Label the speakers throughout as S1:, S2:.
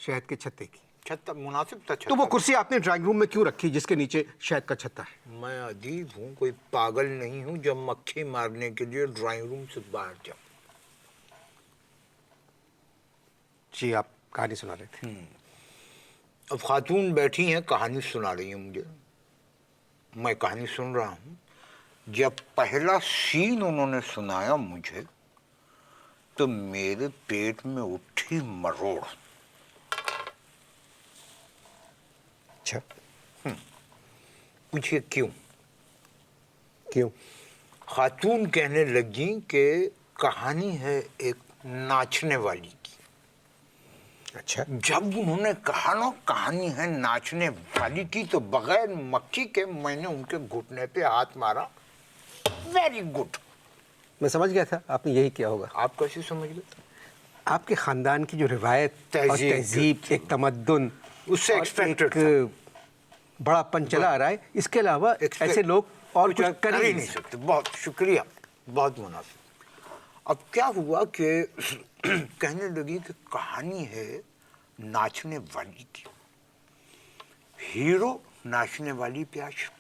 S1: शहद के छत्ते की।
S2: छत्ता मुनासिब था छत्ता।
S1: तो वो कुर्सी आपने ड्राइंग रूम में क्यों रखी जिसके नीचे शहद का छत्ता है?
S2: मैं अदीब हूँ, कोई पागल नहीं हूँ जब मक्खी मारने के लिए ड्राइंग रूम से बाहर जाऊँ।
S1: जी, आप कहानी सुना रहे थे।
S2: अब खातून बैठी हैं, कहानी सुना रही हैं मुझे, मैं कहानी सुन रहा हूँ। जब पहला सीन उन्होंने सुनाया मुझे तो मेरे पेट में उठी मरोड़।
S1: अच्छा,
S2: पूछिए क्यों?
S1: क्यों?
S2: खातून कहने लगी कि कहानी है एक नाचने वाली की।
S1: अच्छा।
S2: जब उन्होंने कहा ना कहानी है नाचने वाली की, तो बगैर मक्खी के मैंने उनके घुटने पे हाथ मारा। Very good.
S1: मैं समझ गया था आपने यही किया होगा।
S2: आप कैसे समझ गए?
S1: आपके खानदान की जो रिवायत और
S2: तहजीब
S1: तहजीब, एक तमद्दुन,
S2: उससे
S1: और
S2: एक्सपेक्टेड
S1: एक बड़ापन चला आ रहा है, इसके अलावा ऐसे लोग और कुछ कर ही नहीं सकते।
S2: बहुत शुक्रिया, बहुत मुनासिब। अब क्या हुआ कि कहने लगी कि कहानी है नाचने वाली की। हीरो नाचने वाली पे आशिक,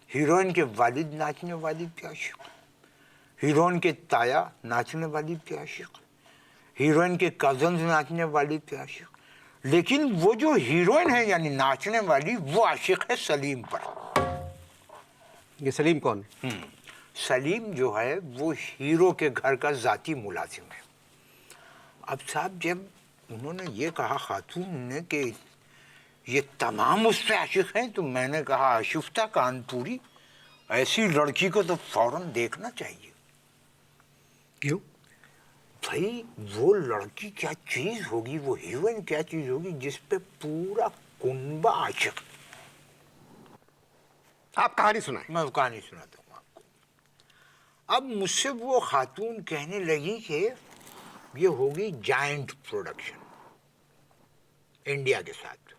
S2: हीरोइन के वालिद नाचने वाली पे आशिक, हीरोइन के ताया नाचने वाली पे आशिक, हीरोइन के कजन्स नाचने वाली पे आशिक। लेकिन वो जो हीरोइन है यानी नाचने वाली, वो आशिक है सलीम पर।
S1: ये सलीम कौन?
S2: सलीम जो है वो हीरो के घर का जाती मुलाजिम है। अब साहब जब उन्होंने ये कहा खातून ने कि ये तमाम उस पे आशिक हैं, तो मैंने कहा आशिफ्ता कानपुरी, ऐसी लड़की को तो फौरन देखना चाहिए।
S1: क्यों?
S2: भाई वो लड़की क्या चीज होगी, वो हीरोइन क्या चीज होगी जिस पे पूरा कुनबा आशिक।
S1: आप कहानी सुनाएं।
S2: मैं कहानी सुनाता हूँ आपको। अब मुझसे वो खातून कहने लगी कि ये होगी जायंट प्रोडक्शन इंडिया के साथ,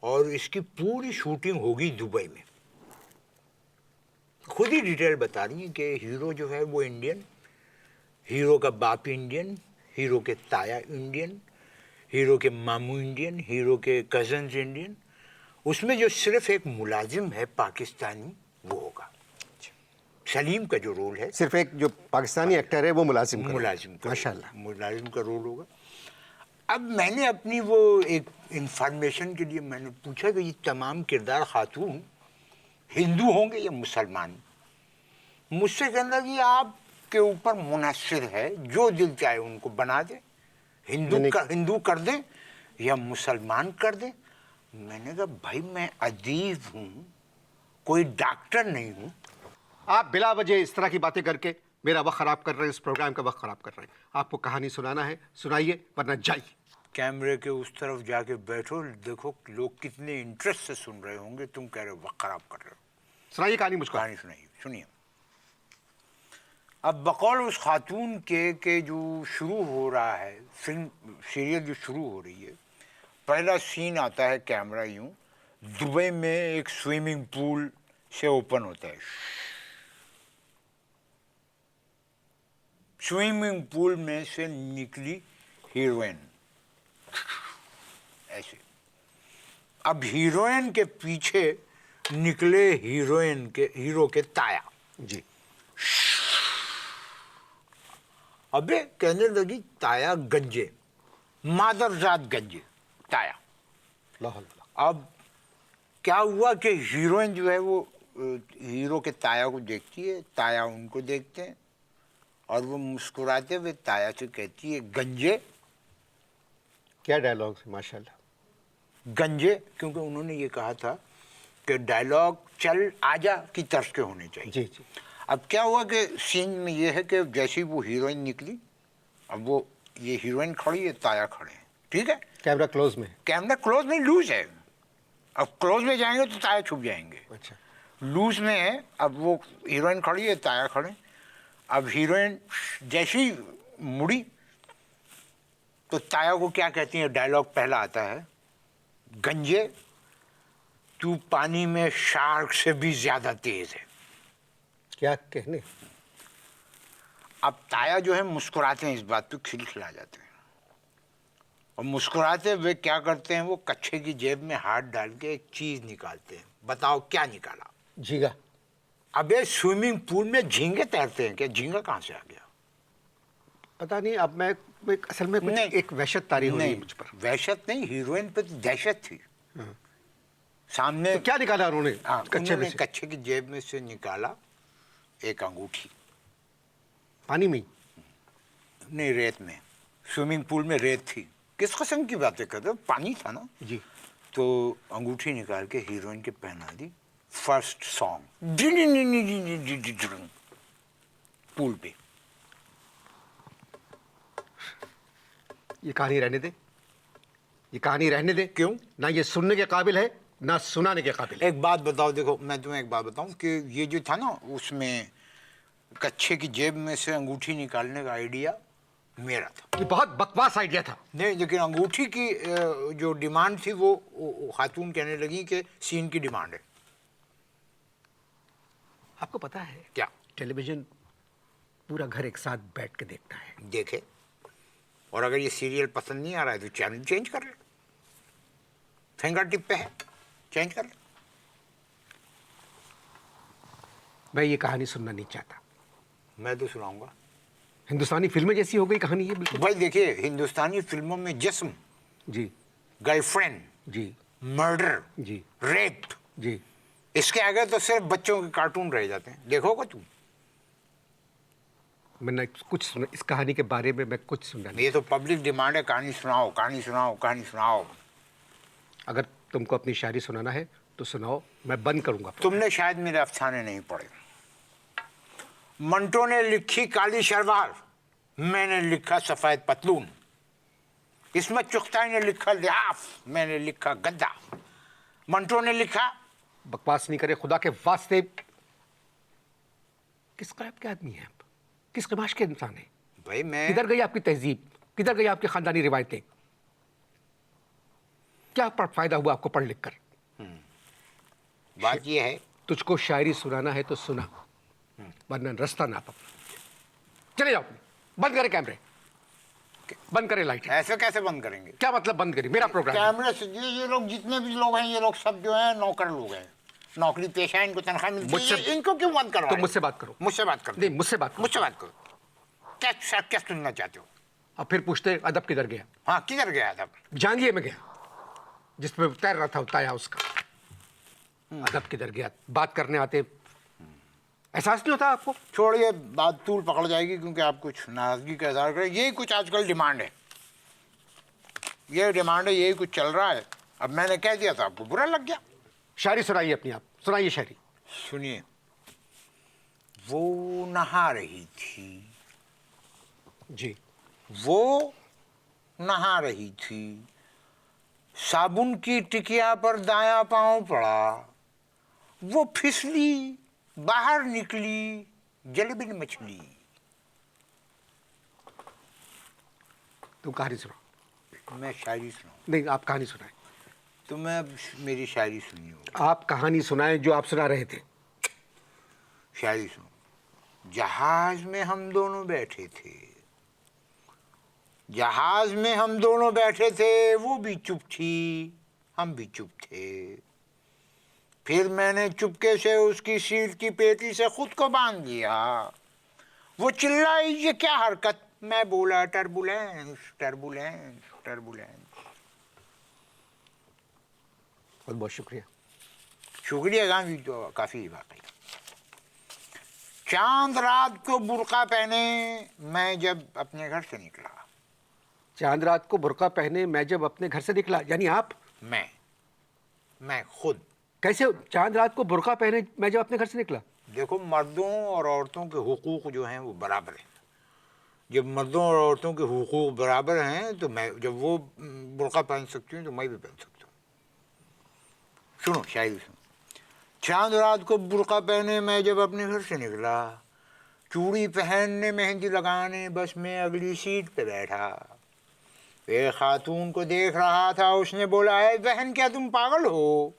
S2: और इसकी पूरी शूटिंग होगी दुबई में। खुद ही डिटेल बता रही है कि हीरो जो है वो इंडियन, हीरो का बाप इंडियन, हीरो के ताया इंडियन, हीरो के मामू इंडियन, हीरो के कजन्स इंडियन। उसमें जो सिर्फ एक मुलाजिम है पाकिस्तानी वो होगा। सलीम का जो रोल है,
S1: सिर्फ एक जो पाकिस्तानी एक्टर है वो मुलाजिम का
S2: माशाल्लाह मुलाजिम का रोल होगा। अब मैंने अपनी वो एक इंफॉर्मेशन के लिए मैंने पूछा कि ये तमाम किरदार खातून हिंदू होंगे या मुसलमान? मुझसे कहने लगी आपके ऊपर मुनस्सिर है, जो दिल चाहे उनको बना दे, हिंदू कर दें या मुसलमान कर दें। मैंने कहा भाई मैं अदीब हूँ, कोई डॉक्टर नहीं हूँ।
S1: आप बिला वजह इस तरह की बातें करके मेरा वक्त खराब कर रहे हैं, इस प्रोग्राम का वक्त खराब कर रहे हैं। आपको कहानी सुनाना है सुनाइए, वरना जाइए।
S2: कैमरे के उस तरफ जाके बैठो, देखो लोग कितने इंटरेस्ट से सुन रहे होंगे। तुम कह रहे हो वक्त खराब कर रहे हो।
S1: सुनाइए कहानी मुझको।
S2: कहानी सुनाइए, सुनिए। अब बकौल उस खातून के जो शुरू हो रहा है फिल्म सीरियल जो शुरू हो रही है, पहला सीन आता है कैमरा यूं दुबई में एक स्विमिंग पूल से ओपन होता है। स्विमिंग पूल में से निकली हीरोइन ऐसे। अब हीरोइन के पीछे निकले हीरो के ताया
S1: जी।
S2: अबे कहने लगी ताया गंजे, मादरजात गंजे ताया। अब क्या हुआ कि हीरोइन जो है वो हीरो के ताया को देखती है, ताया उनको देखते हैं, और वो मुस्कुराते हुए ताया से कहती है गंजे।
S1: क्या डायलॉग है माशाल्लाह।
S2: गंजे क्योंकि उन्होंने ये कहा था कि डायलॉग चल आजा की तर्ज के होने चाहिए।
S1: जी जी।
S2: अब क्या हुआ कि सीन में ये है कि जैसे ही वो हीरोइन निकली, अब वो ये हीरोइन खड़ी है, ताया खड़े हैं, ठीक है।
S1: कैमरा क्लोज में?
S2: कैमरा क्लोज में लूज है। अब क्लोज में जाएंगे तो ताया छुप जाएंगे।
S1: अच्छा।
S2: लूज में है। अब वो हीरोइन खड़ी है, ताया खड़े। अब हीरोइन जैसी मुड़ी तो ताया को क्या कहती है, डायलॉग पहला आता है, गंजे तू पानी में शार्क से भी ज्यादा तेज है।
S1: क्या कहने?
S2: अब ताया जो है मुस्कुराते हैं, इस बात पे खिलखिला जाते हैं। और मुस्कुराते हुए क्या करते हैं, वो कच्छे की जेब में हाथ डाल के एक चीज निकालते हैं। बताओ क्या निकाला?
S1: झींगा।
S2: अबे स्विमिंग पूल में झींगे तैरते हैं क्या? झींगा कहाँ से आ गया?
S1: पता नहीं, अब मैं असल में कुछ
S2: नहीं,
S1: एक वहशत तारी हो रही है
S2: नहीं,
S1: मुझ पर।
S2: वहशत नहीं, हीरोइन पे तो दहशत थी।
S1: हाँ।
S2: सामने
S1: तो क्या निकाला उन्होंने
S2: हाँ,
S1: कच्चे में
S2: उन्होंने
S1: से?
S2: कच्छे की जेब में से निकाला एक अंगूठी।
S1: पानी में ही?
S2: नहीं, रेत में। स्विमिंग पूल में रेत थी। किस किस्म की बातें कर रहे हो? पानी था ना।
S1: जी।
S2: तो अंगूठी निकाल के हीरोइन के पहना दी। फर्स्ट सॉन्ग पूल पे।
S1: ये कहानी रहने दे, ये कहानी रहने दे।
S2: क्यों?
S1: ना ये सुनने के काबिल है, ना सुनाने के काबिल है।
S2: एक बात बताओ, देखो मैं तुम्हें एक बात बताऊं कि ये जो था ना, उसमें कच्छे की जेब में से अंगूठी निकालने का आइडिया मेरा था।
S1: ये बहुत बकवास आइडिया था।
S2: नहीं, लेकिन अंगूठी की जो डिमांड थी वो खातून कहने लगी कि सीन की डिमांड है।
S1: आपको पता है
S2: क्या?
S1: टेलीविजन पूरा घर एक साथ बैठ के देखता है।
S2: देखे, और अगर ये सीरियल पसंद नहीं आ रहा है तो चैनल चेंज कर ले। फिंगर टिप पे है, चेंज कर ले।
S1: मैं ये कहानी सुनना नहीं चाहता।
S2: मैं तो सुनाऊंगा।
S1: हिंदुस्तानी फिल्में जैसी हो गई कहानी है बिल्कुल।
S2: भाई देखिए, हिंदुस्तानी फिल्मों में जिस्म,
S1: जी
S2: गर्लफ्रेंड,
S1: जी
S2: मर्डर,
S1: जी
S2: रेप,
S1: जी।
S2: इसके आगे तो सिर्फ बच्चों के कार्टून रह जाते हैं। देखोगे तू?
S1: मैंने कुछ सुना इस कहानी के बारे में, मैं कुछ सुना नहीं।
S2: ये तो पब्लिक डिमांड है, कहानी सुनाओ, कहानी सुनाओ, कहानी सुनाओ।
S1: अगर तुमको अपनी शायरी सुनाना है तो सुनाओ, मैं बंद करूंगा।
S2: तुमने शायद मेरे अफसाने नहीं पढ़े। मंटो ने लिखी काली शलवार, मैंने लिखा सफेद पतलून। इसमत चुगताई ने लिखा लिहाफ, मैंने लिखा गद्दा। मंटो ने लिखा।
S1: बकवास नहीं करे खुदा के वास्ते। किस क़ैब के आदमी हैं आप? किस कमाश के इंसान हैं?
S2: भाई मैं
S1: किधर गई आपकी तहजीब? किधर गई आपकी खानदानी रिवायतें? क्या फायदा हुआ आपको पढ़ लिख कर?
S2: बात ये है,
S1: तुझको शायरी सुनाना है तो सुना, वरना रास्ता ना पकड़। चले जाओ, बंद करें कैमरे, बंद करें लाइट।
S2: ऐसे कैसे बंद करेंगे?
S1: क्या मतलब बंद करें? मेरा प्रोग्राम है।
S2: कैमरे से ये लोग जितने भी लोग हैं, ये लोग सब जो हैं नौकर लोग हैं, नौकरी पेशा है, इनको तनख्वाह मिलती है।
S1: मुझसे-
S2: इनको क्यों बंद करो?
S1: तो मुझसे बात करो।
S2: मुझसे बात करो।
S1: नहीं, मुझसे बात करो।
S2: मुझसे बात करो। क्या क्या सुनना चाहते हो?
S1: अब फिर पूछते अदब किधर गया?
S2: हाँ, किधर गया था?
S1: जांघिए में गया, जिसपे तैर रहा था उताया उसका। अदब किधर गया? बात करने आते एहसास नहीं होता आपको?
S2: छोड़िए, बात तूल पकड़ जाएगी क्योंकि आप कुछ नाराजगी का इजहार करें। यही कुछ आजकल डिमांड है, ये डिमांड है, यही कुछ चल रहा है। अब मैंने कह दिया था, आपको बुरा लग गया।
S1: शायरी सुनाइए अपनी, आप सुनाइए शायरी।
S2: सुनिए, वो नहा रही थी,
S1: जी।
S2: वो नहा रही थी, साबुन की टिकिया पर दायां पांव पड़ा, वो फिसली, बाहर निकली जलबिन मछली।
S1: तुम कहानी सुनाओ।
S2: मैं शायरी सुनाऊं?
S1: नहीं, आप कहानी सुनाए।
S2: तो मैं अब मेरी शायरी सुनिए।
S1: आप कहानी सुनाए जो आप सुना रहे थे।
S2: शायरी सुनो। जहाज में हम दोनों बैठे थे, जहाज में हम दोनों बैठे थे, वो भी चुप थी, हम भी चुप थे। फिर मैंने चुपके से उसकी सीट की पेटी से खुद को बांध लिया। वो चिल्लाई, ये क्या हरकत? मैं बोला, टर्बुलेंस, टर्बुलेंस, टर्बुलेंस।
S1: बहुत बहुत शुक्रिया।
S2: शुक्रिया गांधी तो काफी वाकई। चांद रात को बुर्का पहने मैं जब अपने घर से निकला।
S1: चांद रात को बुर्का पहने मैं जब अपने घर से निकला, यानी आप?
S2: मैं खुद।
S1: कैसे चांद रात को बुर्का पहने मैं जब अपने घर से निकला?
S2: देखो, मर्दों और औरतों के हुकूक जो हैं वो बराबर हैं। जब मर्दों और औरतों के हुकूक बराबर हैं तो मैं, जब वो बुर्का पहन सकती हूँ तो मैं भी पहन सकता हूँ। सुनो शायरी सुनो। चांद रात को बुर्का पहने मैं जब अपने घर से निकला, चूड़ी पहनने, मेहंदी लगाने बस मैं अगली सीट पे बैठा। एक खातून को देख रहा था, उसने बोला, है बहन क्या तुम पागल हो,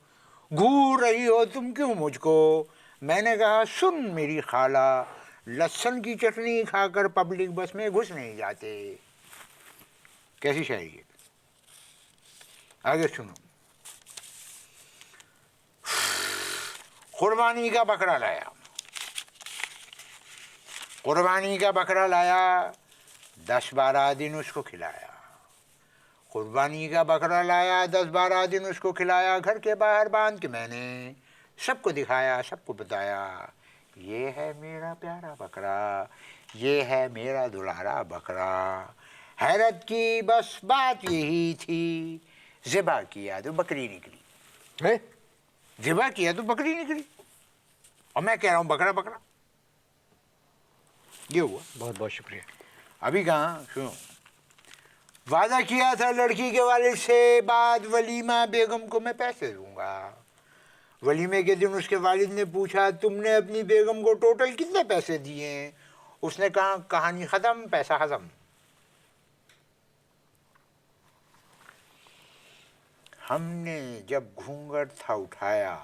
S2: घूर रही हो तुम क्यों मुझको? मैंने कहा, सुन मेरी खाला, लहसुन की चटनी खाकर पब्लिक बस में घुस नहीं जाते। कैसी शायरी है? आगे सुनो। कुर्बानी का बकरा लाया, कुर्बानी का बकरा लाया, 10-12 दिन उसको खिलाया। कुर्बानी का बकरा लाया, 10-12 दिन उसको खिलाया, घर के बाहर बांध के मैंने सबको दिखाया, सबको बताया, ये है मेरा प्यारा बकरा, ये है मेरा दुलारा बकरा। हैरत की बस बात यही थी, ज़िबा किया तो बकरी निकली।
S1: है
S2: ज़िबा किया तो बकरी निकली, और मैं कह रहा हूँ बकरा बकरा। ये हुआ।
S1: बहुत बहुत शुक्रिया।
S2: अभी कहाँ, सुनो। वादा किया था लड़की के वालिद से, बाद वलीमा बेगम को मैं पैसे दूंगा। वलीमे के दिन उसके वालिद ने पूछा, तुमने अपनी बेगम को टोटल कितने पैसे दिए? उसने कहा, कहानी ख़त्म, पैसा हज़म। हमने जब घूंघट था उठाया,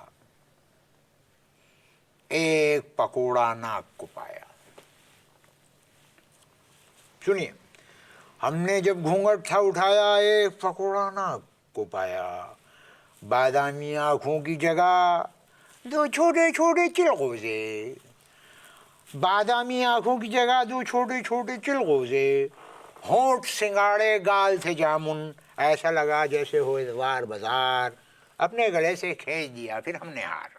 S2: एक पकोड़ा नाक को पाया। सुनिए, हमने जब घूंघट था उठाया, एक पकोड़ा नाक को पाया। बादामी आँखों की जगह 2 छोटे छोटे चिलगोज़े, बादामी आँखों की जगह 2 छोटे छोटे चिलगोज़े, होंठ सिंगाड़े, गाल थे जामुन, ऐसा लगा जैसे हो इतवार बाजार। अपने गले से खींच दिया फिर हमने हार।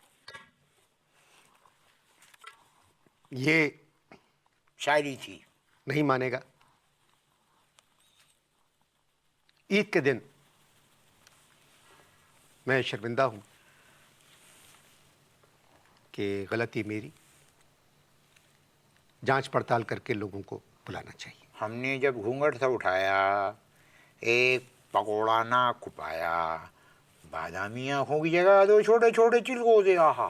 S1: ये
S2: शायरी थी।
S1: नहीं मानेगा, ईद के दिन मैं शर्मिंदा हूं कि गलती मेरी, जांच पड़ताल करके लोगों को बुलाना चाहिए।
S2: हमने जब घूंघट था उठाया, एक पकोड़ा नाक को पाया, बादामी आँखों की जगह 2 छोटे छोटे चिलगोज़े। आहा,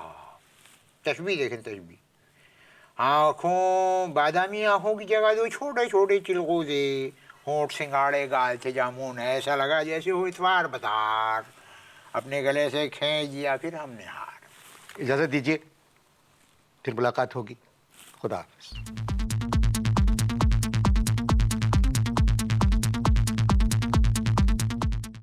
S2: तस्बीह देखें, तस्बीह। आँखों, बादामी आँखों की जगह 2 छोटे छोटे चिलगोज़े, होंठ सिंगाड़े, गाल थे जामुन, ऐसा लगा जैसे हो इतवार बाजार। अपने गले से खींच दिया फिर हमने हार।
S1: इजाज़त दीजिए, फिर मुलाकात होगी। खुदा हाफ़िज़।